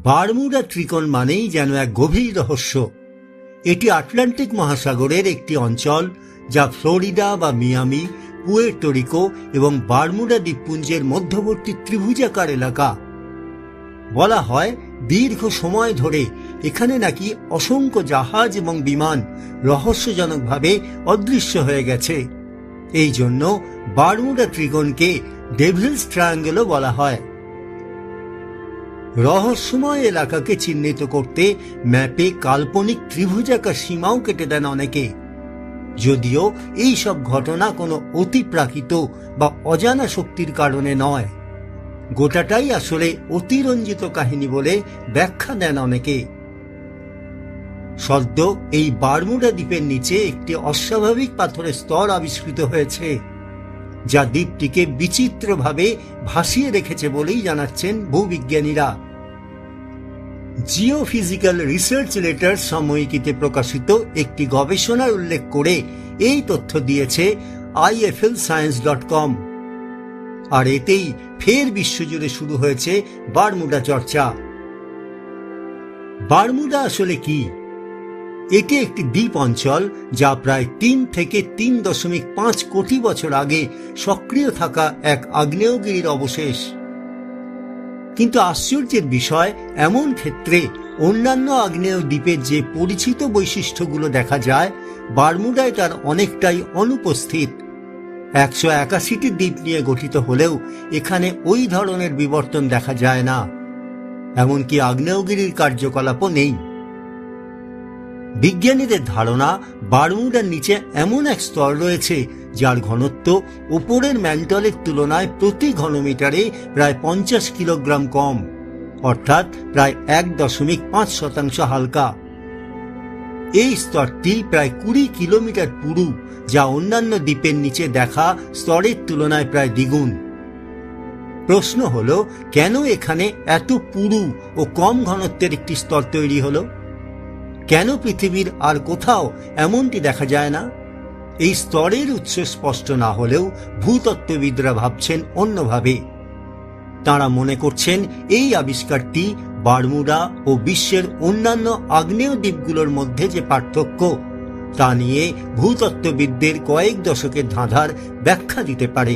Bermuda ত্রিকোণ মানেই যেন এক গভীর রহস্য। এটি আটলান্টিক মহাসাগরের একটি অঞ্চল যা ফ্লোরিডা বা মিয়ামি, পুয়ের্তো রিকো এবং বারমুডা দ্বীপপুঞ্জের মধ্যবর্তী ত্রিভুজাকার এলাকা। বলা হয় দীর্ঘ সময় ধরে এখানে নাকি অসংখ্য জাহাজ এবং বিমান রহস্যজনকভাবে অদৃশ্য হয়ে গেছে। এই জন্য বারমুডা ত্রিকোণকে ডেভিলস ট্রায়াঙ্গেলও বলা হয়। রহস্যময় এলাকাকে চিহ্নিত করতে ম্যাপে কাল্পনিক ত্রিভুজাকার সীমাও কেটে দেন অনেকে। যদিও এই সব ঘটনা কোনো অতিপ্রাকৃত বা অজানা শক্তির কারণে নয়, গোটাটাই আসলে অতিরঞ্জিত কাহিনী বলে ব্যাখ্যা দেন অনেকে। সদ্য এই বারমুডা দ্বীপের নিচে একটি অস্বাভাবিক পাথরের স্তর আবিষ্কৃত হয়েছে, যা দ্বীপটিকে বিচিত্রভাবে ভাসিয়ে রেখেছে বলেই জানাচ্ছেন ভূবিজ্ঞানীরা। জিওফিজিক্যাল রিসার্চ লেটার সাময়িকীতে প্রকাশিত একটি গবেষণার উল্লেখ করে এই তথ্য দিয়েছে iflscience.com। আর এতেই ফের বিশ্বজুড়ে শুরু হয়েছে বারমুডা চর্চা। বারমুডা আসলে কি? এটি একটি দ্বীপ অঞ্চল যা প্রায় 3 থেকে 3.5 কোটি বছর আগে সক্রিয় থাকা এক আগ্নেয়গিরির অবশেষ। কিন্তু আশ্চর্যের বিষয়, এমন ক্ষেত্রে অন্যান্য আগ্নেয় দ্বীপের যে পরিচিত বৈশিষ্ট্যগুলো দেখা যায়, বারমুডায় তার অনেকটাই অনুপস্থিত। 181টি দ্বীপ নিয়ে গঠিত হলেও এখানে ওই ধরনের বিবর্তন দেখা যায় না, এমনকি আগ্নেয়গিরির কার্যকলাপও নেই। বিজ্ঞানীদের ধারণা, বারমুডার নিচে এমন এক স্তর রয়েছে যার ঘনত্ব উপরের ম্যান্টলের তুলনায় প্রতি ঘনমিটারে প্রায় 50 কিলোগ্রাম কম, অর্থাৎ প্রায় 1.5% হালকা। এই স্তরটি প্রায় 20 কিলোমিটার পুরু, যা অন্যান্য দ্বীপের নিচে দেখা স্তরের তুলনায় প্রায় দ্বিগুণ। প্রশ্ন হল, কেন এখানে এত পুরু ও কম ঘনত্বের একটি স্তর তৈরি হলো? কেন পৃথিবীর আর কোথাও এমনটি দেখা যায় না? এই স্তরের উৎস স্পষ্ট না হলেও ভূতত্ত্ববিদরা ভাবছেন অন্যভাবে। তাঁরা মনে করছেন এই আবিষ্কারটি বারমুডা ও বিশ্বের অন্যান্য আগ্নেয় দ্বীপগুলোর মধ্যে যে পার্থক্য, তা নিয়ে ভূতত্ত্ববিদদের কয়েক দশকের ধাঁধার ব্যাখ্যা দিতে পারে।